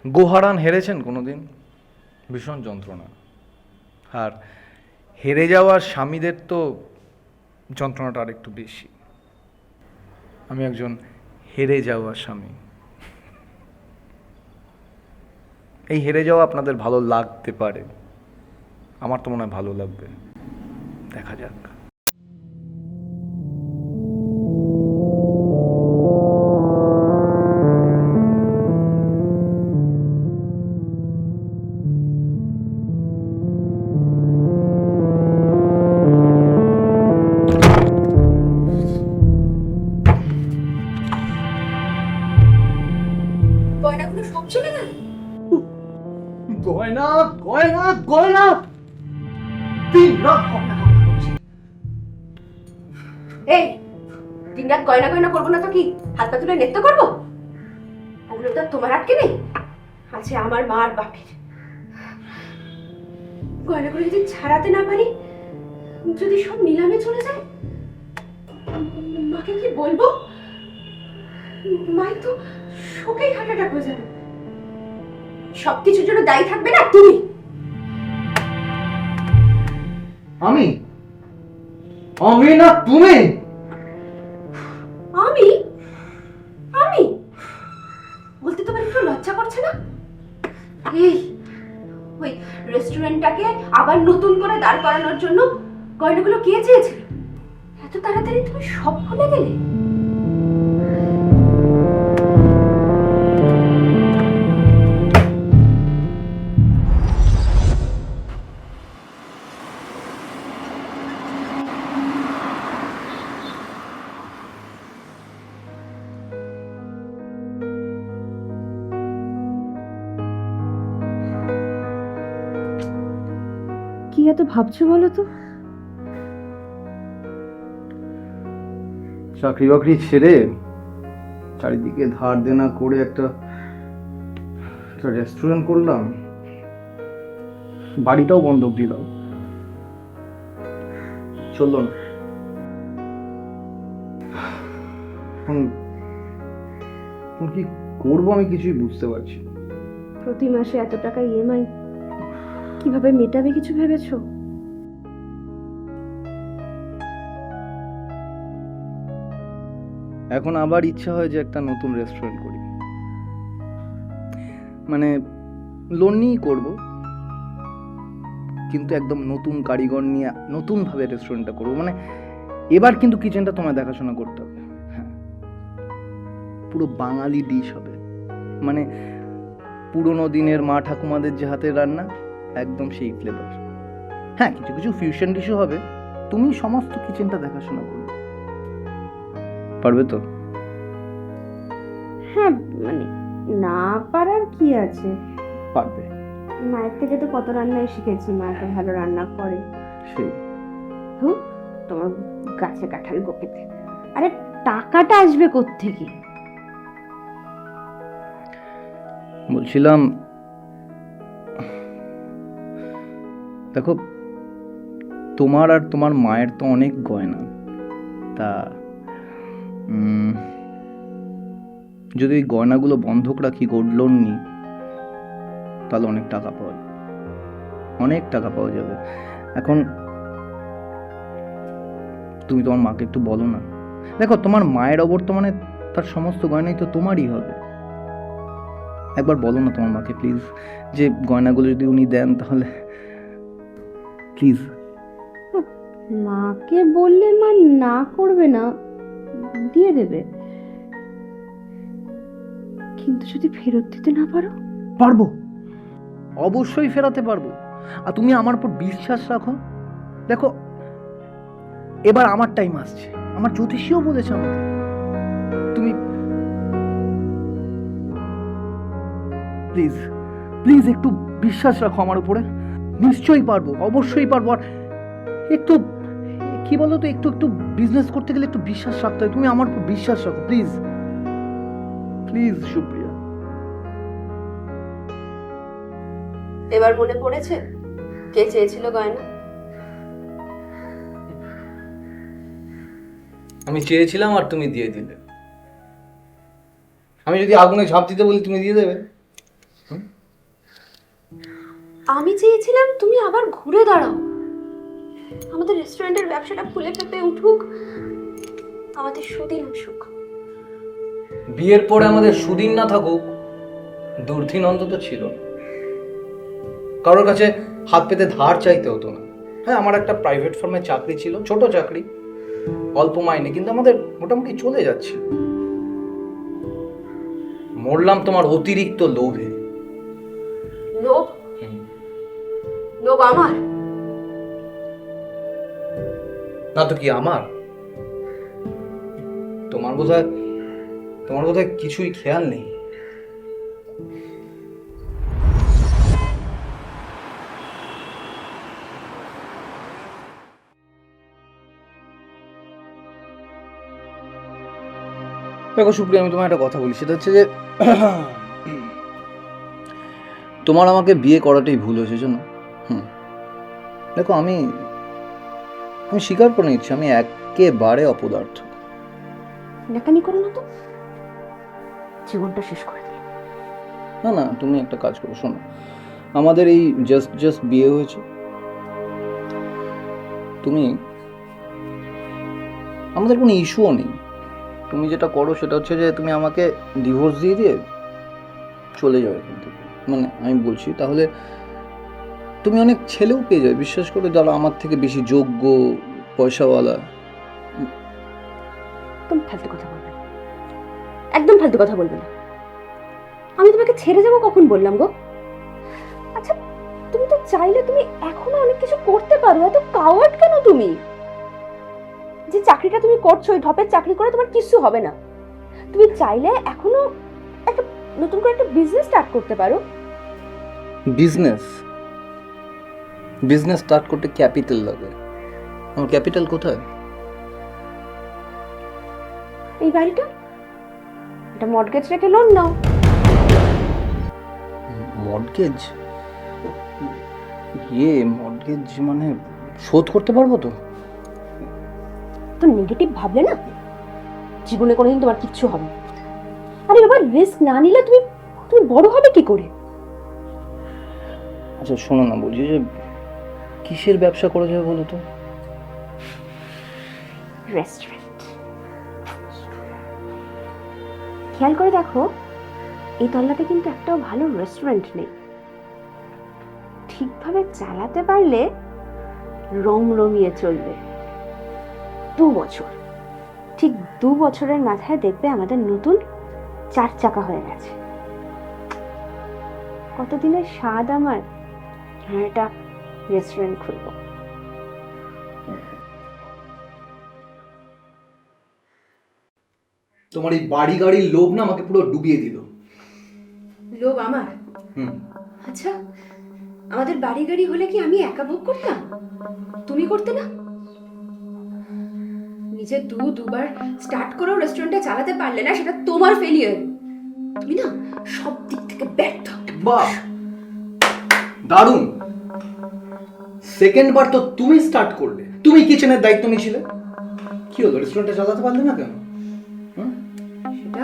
গোহারান হেরেছেন কোনোদিন? ভীষণ যন্ত্রণা। আর হেরে যাওয়া স্বামীদের তো যন্ত্রণাটা আর একটু বেশি। আমি একজন হেরে যাওয়া স্বামী। এই হেরে যাওয়া আপনাদের ভালো লাগতে পারে, আমার তো মনে হয় ভালো লাগবে। দেখা যাক। গয়নাগুলো সব চলে গেল। গয়না গয়না গয়না, দিন রাত গয়না গয়না করছি। এই দিনরাত গয়না গয়না করবো না তো কি হাত পা তুলে নৃত্য করবো? ওগুলো তো আর তোমার আটকে নেই, আছে আমার মা আর বাপের। গয়নাগুলো যদি ছাড়াতে না পারি, যদি সব নিলামে চলে যায়, মাকে কি বলবো? মাই তো শোকেই হার্ট অ্যাটাক হয়ে যাবে। সবকিছুর জন্য দায়ী থাকবে না তুমি। আমি আমি না তুমি? আমি আমি বলতে তোমার একটু লজ্জা করছে না? এই ওই রেস্টুরেন্টটাকে আবার নতুন করে দাঁড় করানোর জন্য গয়নাগুলো কে চেয়েছিল? এত তাড়াতাড়ি তুমি সব ভুলে গেলে? কি এত ভাবছো বলো তো? চাকরি বাকরি ছেড়ে চারিদিকে ধার দেনা করে একটা রেস্টুরেন্ট করলাম, বাড়িটাও বন্ধক দিলাম, চললো না। এখন এখন কি করবো আমি কিছুই বুঝতে পারছি না। প্রতি মাসে এত টাকা ইএমআই কিভাবে মেটাবে কিছু ভেবেছো? এখন আবার ইচ্ছা হয় যে একটা নতুন রেস্টুরেন্ট করি, মানে লোন নিয়েই করবো, কিন্তু একদম নতুন কারিগর নিয়ে নতুনভাবে রেস্টুরেন্টটা করবো। মানে এবার কিন্তু কিচেনটা তোমায় দেখাশোনা করতে হবে। হ্যাঁ, পুরো বাঙালি ডিশ হবে, মানে পুরোনো দিনের মা ঠাকুমাদের যে হাতের রান্না, একদম সেই ফ্লেভার। হ্যাঁ, কিছু কিছু ফিউশন ডিশও হবে। তুমি সমস্ত কিচেনটা দেখাশোনা করবে, পারবে তো? হ্যাঁ, মানে না পারার কি আছে? পারবে। মায়ের থেকে তো কত রান্নাই শিখেছি, মা তো ভালো রান্না করে। সেই তোমার গাছে কাঁঠাল গোপেতে। আরে টাকাটা আসবে কোত্থেকে? বলছিলাম, দেখো তোমার আর তোমার মায়ের তো অনেক গয়না, তা যদি ওই গয়নাগুলো বন্ধক রাখি, গোল্ড লোন নিই, তাহলে অনেক টাকা পাওয়া যাবে, অনেক টাকা পাওয়া যাবে। এখন তুমি তোমার মাকে একটু বলো না। দেখো তোমার মায়ের অবর্তমানে তার সমস্ত গয়নাই তো তোমারই হবে। একবার বলো না তোমার মাকে প্লিজ, যে গয়নাগুলো যদি উনি দেন তাহলে প্লিজ। মাকে বললে মা না করবে না, দিয়ে দেবে। কিন্তু যদি ফেরত দিতে না পারো? পারবো, অবশ্যই ফেরাতে পারবো। আর তুমি আমার উপর বিশ্বাস রাখো। দেখো এবার আমার টাইম আসছে, আমার জ্যোতিষীও বলেছে আমাকে, তুমি প্লিজ প্লিজ একটু বিশ্বাস রাখো আমার উপরে। নিশ্চয়ই পারবো, অবশ্যই পারবো। আর একটু কি বলো তো, একটু একটু বিজনেস করতে গেলে একটু বিশ্বাস রাখতে হয়। তুমি আমার উপর বিশ্বাস রাখো প্লিজ, প্লিজ সুপ্রিয়া। এবার মনে পড়েছে কে চেয়েছিল গয়না? আমি চেয়েছিলাম আর তুমি দিয়ে দিলে। আমি যদি আগুনে ঝাঁপ দিতে বলি তুমি দিয়ে দেবে? আমি চেয়েছিলাম তুমি আবার ঘুরে দাঁড়াও, আমাদের রেস্টুরেন্টের ব্যবসাটা ফুলে ফেঁপে উঠুক, আমাদের সুদিন আসুক। বিয়ের পরে আমাদের সুদিন না থাকুক, দুর্দিন অন্তত ছিল না। কারোর কাছে হাত পেতে ধার চাইতে হতো না। হ্যাঁ, আমার একটা প্রাইভেট ফার্মে চাকরি ছিল, ছোট চাকরি, অল্প মাইনে, কিন্তু আমাদের মোটামুটি চলে যাচ্ছিল। মরলাম তোমার অতিরিক্ত লোভে। লোভ? লোভ আমার? না তো কি আমার? তোমার বোধহয় কিছুই খেয়াল নেই। দেখো সুপ্রিয়া, আমি তোমার একটা কথা বলি, সেটা হচ্ছে যে তোমার আমাকে বিয়ে করাটাই ভুল হয়েছে জন্য। দেখো, আমি স্বীকার করে নিচ্ছি, আমি একেবারে অপদার্থ। নাকানি করো না তো, জীবনটা শেষ করে দিল। না না, তুমি একটা কাজ করো, শোনো, আমাদের এই জাস্ট বিয়ে হয়েছে, আমাদের কোনো ইস্যুও নেই। তুমি যেটা করো সেটা হচ্ছে যে তুমি আমাকে ডিভোর্স দিয়ে চলে যাও এখান থেকে। মানে আমি বলছি, তাহলে তুমি অনেক ছেলেও পেয়ে যাবে, বিশ্বাস করো, যারা আমার থেকে বেশি যোগ্য, পয়সাওয়ালা। একদম ফালতু কথা বলবে না, একদম ফালতু কথা বলবে না। আমি তোমাকে ছেড়ে যাবো কখন বললাম গো? আচ্ছা, তুমি তো চাইলে তুমি এখনো অনেক কিছু করতে পারো, এত কাওয়ার্ড কেন তুমি? যে চাকরিটা তুমি করছো, ওই ঢপের চাকরি করে তোমার কিছু হবে না। তুমি চাইলে এখনো একটা নতুন করে একটা বিজনেস স্টার্ট করতে পারো। বিজনেস স্টার্ট করতে ক্যাপিটাল লাগে। আমার ক্যাপিটাল কোথায়? এই বাড়িটা, এটা মর্টগেজ রেখে লোন নাও। মর্টগেজ? মর্টগেজ মানে শোধ করতে পারবো তো? তো নেগেটিভ ভাবলে না, জীবনে কোনোদিন তোমার কিচ্ছু হবে না। আরে বাবা, রিস্ক না নিলে তুমি বড় হবে কি করে? আচ্ছা শোনো না, বলছি যে কিসের ব্যবসা করা যাবে বলো তো? রেস্টুরেন্ট। খেয়াল করে দেখো, এই তল্লাতে কিন্তু একটাও ভালো রেস্টুরেন্ট নেই। ঠিকভাবে চালাতে পারলে রমিয়ে চলবে 2 বছর। ঠিক 2 বছরের মাথায় দেখবে আমাদের নতুন 4 চাকা হয়ে গেছে। কতদিনের স্বাদ আমার একটা রেস্টুরেন্ট খুলবো। তোমার এই বাড়ি গাড়ির লোভ না আমাকে পুরো ডুবিয়ে দিল। লোভ আমার? আচ্ছা, আমাদের বাড়ি গাড়ি হলে কি আমি একা ভোগ করতাম? তুমি করতে না? নিজে দুবার স্টার্ট করেও রেস্টুরেন্টটা চালাতে পারলে না, সেটা তোমার ফেলিয়ার। তুমি না সব দিক থেকে ব্যর্থ। বাহ, দারুণ। সেকেন্ড বার তো তুমি স্টার্ট করলে, তুমি কিচেনের দায়িত্ব নিয়েছিলে, কি হলো, রেস্টুরেন্টটা চালাতে পারলে না কেন? সেটা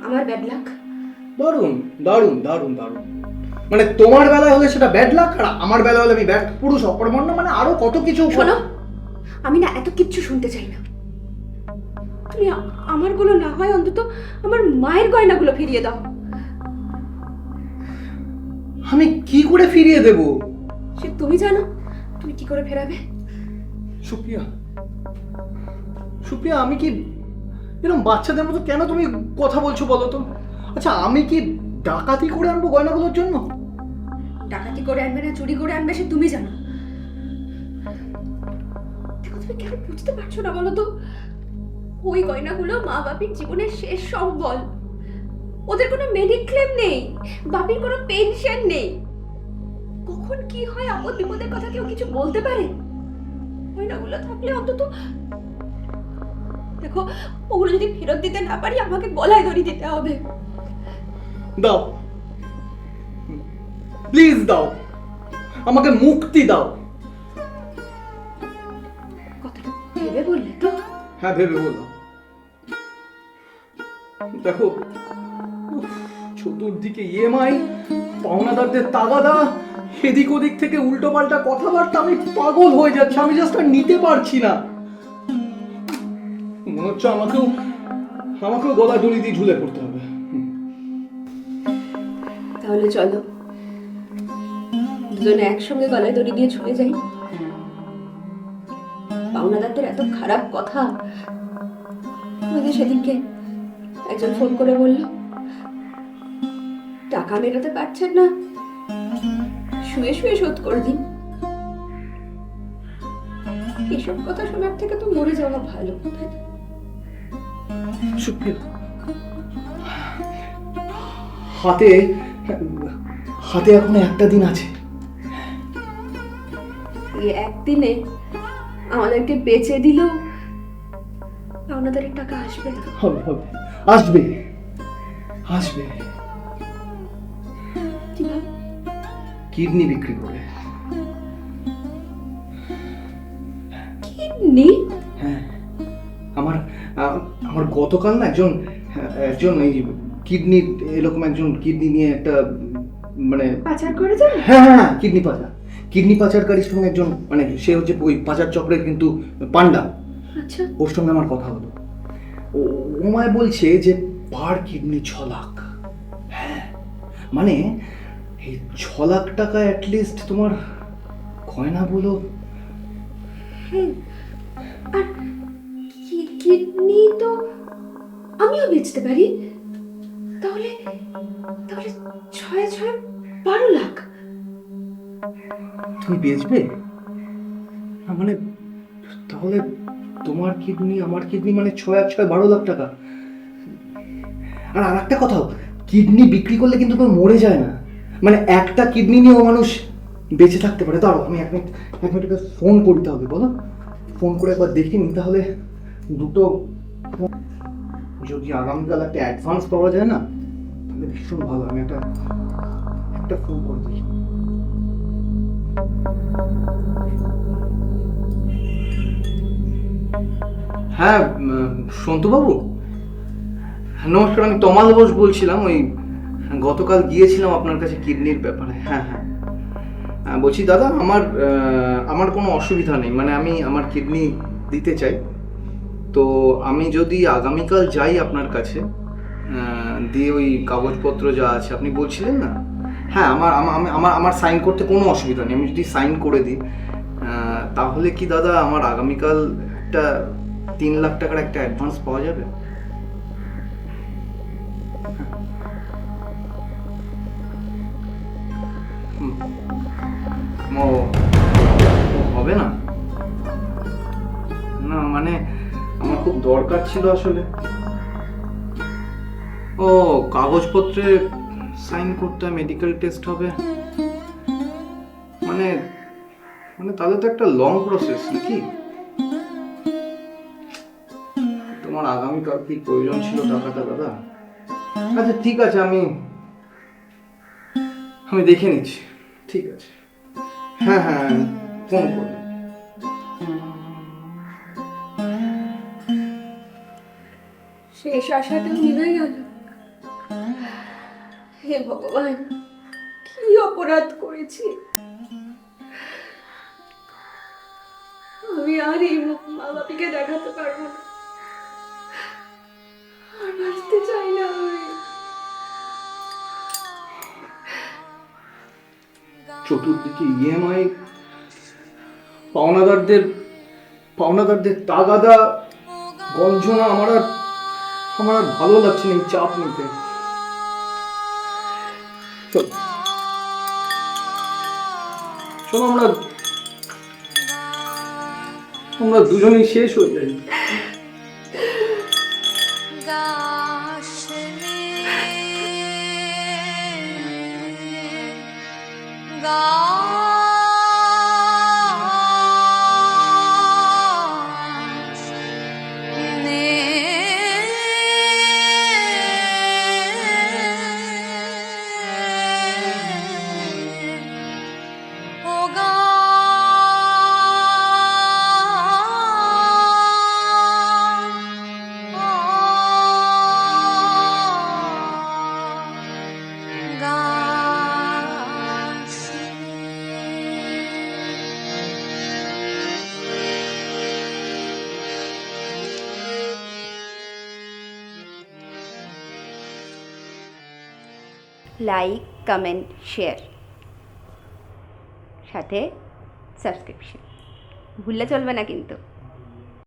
আমার ব্যাড লাক। দারুণ দারুণ দারুণ দারুণ। মানে তোমার বেলায় হলে সেটা ব্যাড লাক, আর আমার বেলায় হলে আমি ব্যাড পুরুষ, অকর্মণ্য, মানে আরো কত কিছু। শোনো, আমি না এত কিচ্ছু শুনতে চাই না। তুমি আমারগুলো না হয় অন্তত আমার মায়ের গয়নাগুলো ফিরিয়ে দাও। আমি কি করে ফিরিয়ে দেব? সে তুমি জানো, তুমি কি করে ফেরাবে। সুপ্রিয়া, আমি কি এরকম বাচ্চাদের মতো কেন তুমি কথা বলছো বলো তো? আচ্ছা, আমি কি ডাকাতি করে আনবো গয়নাগুলোর জন্য? ডাকাতি করে আনবে না চুরি করে আনবে সে তুমি জানো। দেখো, তুমি কেন বুঝতে পারছো না বলো তো? ওই গয়নাগুলো মা বাপির জীবনের শেষ সম্বল। ওদের কোনো মেডিক্লেম নেই, বাপির কোনো পেনশন নেই। কখন কি হয়, আপদ বিপদের কথা কেউ কিছু বলতে পারে? গয়নাগুলো থাকলে অন্তত দেখো, ওগুলো যদি ফেরত দিতে না পারি আমাকে গলায় দড়ি দিতে হবে। দাও, প্লিজ দাও, আমাকে মুক্তি দাও। কথাটা ভেবে বললে তো? হ্যাঁ, ভেবে বললাম। দেখো, চতুর্দিকে ইএমআই, পাওনাদারদের তাগাদা, এদিক ওদিক থেকে উল্টো পাল্টা কথাবার্তা, আমি পাগল হয়ে যাচ্ছি, আমি জাস্ট আর নিতে পারছি না। মনে হচ্ছে আমাকেও গলা দড়ি দিয়ে ঝুলে পড়তে হবে। তাহলে চলো দুজনে একসঙ্গে গলায় দড়ি দিয়ে ঝুলে যাই। পাওনাদারদের এত খারাপ কথা, আমাদের সেদিনকে একজন ফোন করে বলল টাকা মেটাতে পারছেন না, শুয়ে শুয়ে শোধ করে দিন। এসব কথা শোনার থেকে তো মরে যাওয়া ভালো। সুপ্রিয়া, হাতে এখনো একটা দিন আছে। এই একদিনে আমাদেরকে বেচে দিলেও পাওনাদারের টাকা আসবে না। হবে, আসবে। কিভাবে? কিডনি বিক্রি করে। কিডনি? হ্যাঁ, আমার গতকাল না একজন এই কিডনি, এরকম একজন কিডনি নিয়ে একটা মানে পাচার করে যান। হ্যাঁ, কিডনি পাচারকারীর সঙ্গে একজন, মানে সে হচ্ছে ওই পাচার চক্রের কিন্তু পান্ডা। আচ্ছা, ওর সঙ্গে আমার কথা হলো। ও আমায় বলছে যে পার কিডনি 6 লাখ। হ্যাঁ, মানে এই 6 লাখ টাকা অ্যাটলিস্ট তোমার গয়না বলো। আর কিডনি তো আমিও বেচতে পারি। তাহলে 6 লাখ। তুমি বেচবে? মানে তাহলে তোমার কিডনি আমার কিডনি মানে 6 লাখ টাকা। আর একটা কথা, কিডনি বিক্রি করলে কিন্তু কেউ মরে যায় না, মানে একটা কিডনি নিয়েও মানুষ বেঁচে থাকতে পারে। দাঁড়াও, আমি এক মিনিট ফোন করতে হবে। বলো, ফোন করে একবার দেখিনি। তাহলে দুটো, যদি আগামীকাল একটা অ্যাডভান্স পাওয়া যায় না তাহলে ভীষণ ভালো। আমি একটা ফোন করে দিই। হ্যাঁ, সন্তুবাবু নমস্কার, আমি তমাল বোস বলছিলাম। ওই গতকাল গিয়েছিলাম আপনার কাছে কিডনির ব্যাপারে। হ্যাঁ, বলছি দাদা, আমার কোনো অসুবিধা নেই, মানে আমি আমার কিডনি দিতে চাই। তো আমি যদি আগামীকাল যাই আপনার কাছে, দিয়ে ওই কাগজপত্র যা আছে আপনি বলছিলেন না, হ্যাঁ, আমার সাইন করতে কোনো অসুবিধা নেই। আমি যদি সাইন করে দিই, তাহলে কি দাদা আমার আগামীকাল একটা 3 লাখ টাকার একটা অ্যাডভান্স পাওয়া যাবে? ও হবে না? না, মানে আমার খুব দরকার ছিল আসলে। ও কাগজপত্রে সাইন করতে হয়, মেডিকেল টেস্ট হবে, মানে তাহলে তো একটা লং প্রসেস নাকি? তোমার আগামীকাল কি প্রয়োজন ছিল টাকাটা দাদা? আচ্ছা ঠিক আছে, আমি দেখে নিচ্ছি। ঠিক আছে, হ্যাঁ, ফোন করবো। শেষ আশাটাও নিভে গেল। হে ভগবান, কি অপরাধ করেছি আমি! আর এই মুখ মা বাপিকে দেখাতে পারবো না, আর বাঁচতে চাই না আমি। চতুর্দিকে ইএমআই, পাওনাদারদের তাগাদা, গঞ্জনা, আমার আর ভালো লাগছে না এই চাপ নিতে। চলো আমরা দুজনেই শেষ হয়ে যাই। লাইক, কমেন্ট, শেয়ার, সাথে সাবস্ক্রিপশন ভুললে চলবে না কিন্তু।